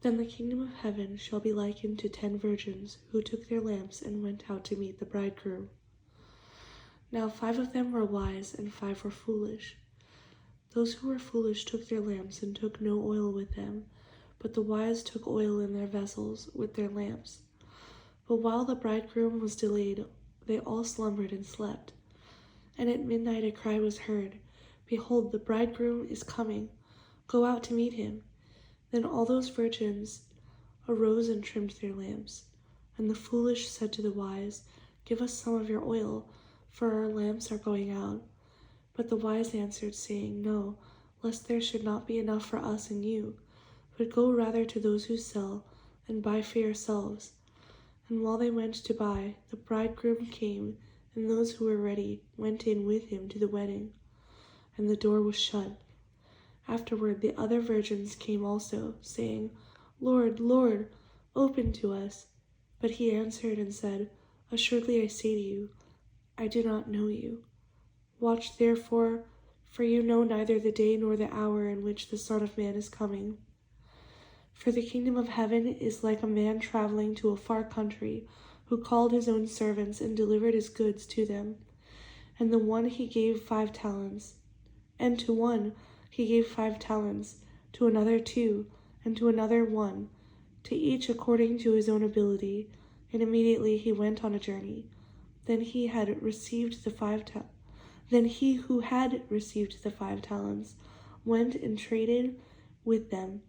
Then the kingdom of heaven shall be likened to 10 virgins who took their lamps and went out to meet the bridegroom. Now 5 of them were wise and 5 were foolish. Those who were foolish took their lamps and took no oil with them, but the wise took oil in their vessels with their lamps. But while the bridegroom was delayed, they all slumbered and slept. And at midnight a cry was heard, Behold, the bridegroom is coming. Go out to meet him. Then all those virgins arose and trimmed their lamps. And the foolish said to the wise, Give us some of your oil, for our lamps are going out. But the wise answered, saying, No, lest there should not be enough for us and you. But go rather to those who sell, and buy for yourselves. And while they went to buy, the bridegroom came, and those who were ready went in with him to the wedding. And the door was shut. Afterward the other virgins came also, saying, Lord, Lord, open to us. But he answered and said, Assuredly I say to you, I do not know you. Watch therefore, for you know neither the day nor the hour in which the Son of Man is coming. For the kingdom of heaven is like a man traveling to a far country, who called his own servants and delivered his goods to them. And the one he gave 5 talents, and to one he gave 5 talents, to another 2, and to another 1, to each according to his own ability. And immediately he went on a journey. Then he who had received the 5 talents went and traded with them,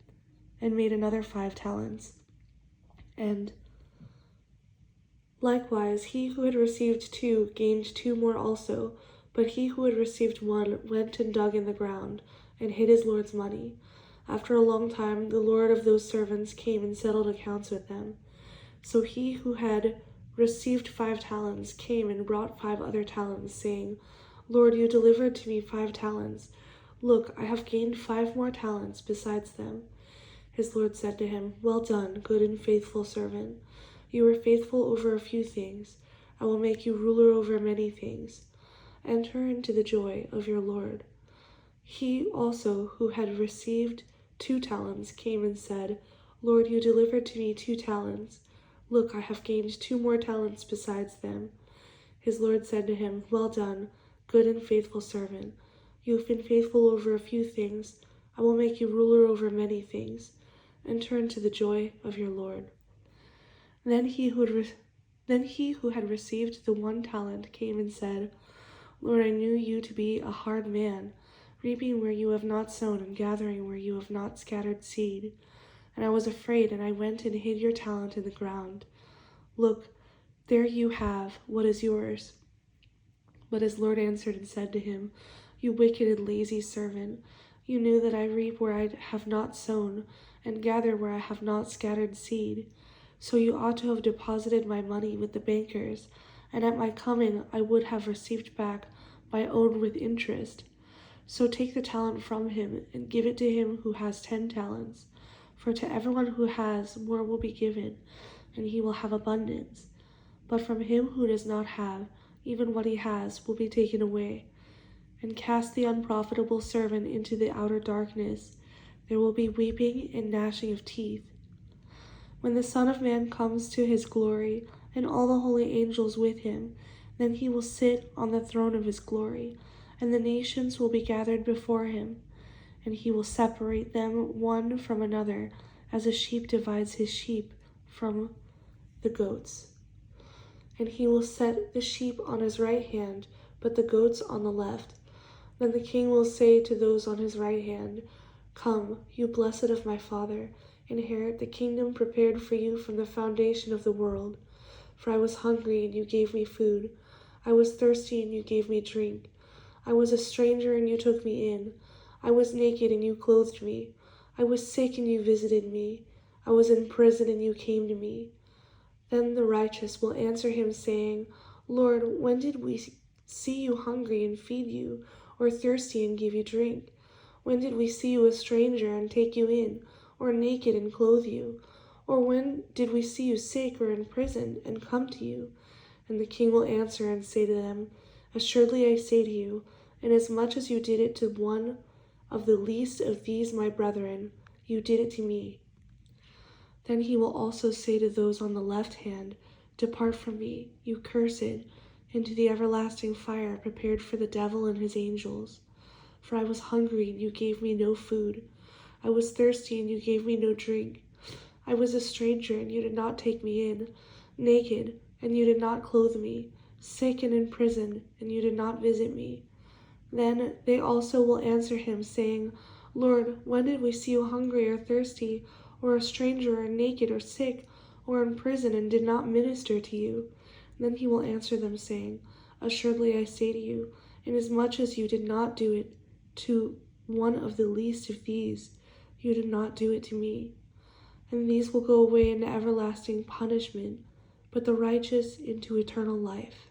and made another 5 talents. And likewise he who had received 2 gained 2 more also. But he who had received 1 went and dug in the ground, and hid his Lord's money. After a long time the Lord of those servants came and settled accounts with them. So he who had received 5 talents came and brought 5 other talents, saying, Lord, you delivered to me 5 talents. Look, I have gained 5 more talents besides them. His Lord said to him, Well done, good and faithful servant. You were faithful over a few things. I will make you ruler over many things. Enter into the joy of your Lord. He also, who had received 2 talents, came and said, Lord, you delivered to me 2 talents. Look, I have gained 2 more talents besides them. His Lord said to him, Well done, good and faithful servant. You have been faithful over a few things. I will make you ruler over many things. Enter into the joy of your Lord. Then he who had received the 1 talent came and said, Lord, I knew you to be a hard man, reaping where you have not sown and gathering where you have not scattered seed. And I was afraid, and I went and hid your talent in the ground. Look, there you have what is yours. But his Lord answered and said to him, You wicked and lazy servant, you knew that I reap where I have not sown, and gather where I have not scattered seed. So you ought to have deposited my money with the bankers, and at my coming I would have received back my own with interest. So take the talent from him, and give it to him who has 10 talents. For to everyone who has, more will be given, and he will have abundance. But from him who does not have, even what he has will be taken away. And cast the unprofitable servant into the outer darkness. There will be weeping and gnashing of teeth. When the Son of Man comes to his glory, and all the holy angels with him, then he will sit on the throne of his glory, and the nations will be gathered before him. And he will separate them one from another, as a sheep divides his sheep from the goats. And he will set the sheep on his right hand, but the goats on the left. Then the king will say to those on his right hand, Come, you blessed of my Father, inherit the kingdom prepared for you from the foundation of the world. For I was hungry, and you gave me food. I was thirsty, and you gave me drink. I was a stranger, and you took me in. I was naked, and you clothed me. I was sick, and you visited me. I was in prison, and you came to me. Then the righteous will answer him, saying, Lord, when did we see you hungry and feed you, or thirsty and give you drink? When did we see you a stranger and take you in, or naked and clothe you? Or when did we see you sick or in prison and come to you? And the king will answer and say to them, Assuredly I say to you, inasmuch as you did it to one of the least of these my brethren, you did it to me. Then he will also say to those on the left hand, Depart from me, you cursed, into the everlasting fire prepared for the devil and his angels. For I was hungry, and you gave me no food. I was thirsty, and you gave me no drink. I was a stranger, and you did not take me in, naked, and you did not clothe me, sick and in prison, and you did not visit me. Then they also will answer him, saying, Lord, when did we see you hungry or thirsty, or a stranger, or naked, or sick, or in prison, and did not minister to you? Then he will answer them, saying, Assuredly I say to you, inasmuch as you did not do it to one of the least of these, you did not do it to me. And these will go away into everlasting punishment, but the righteous into eternal life.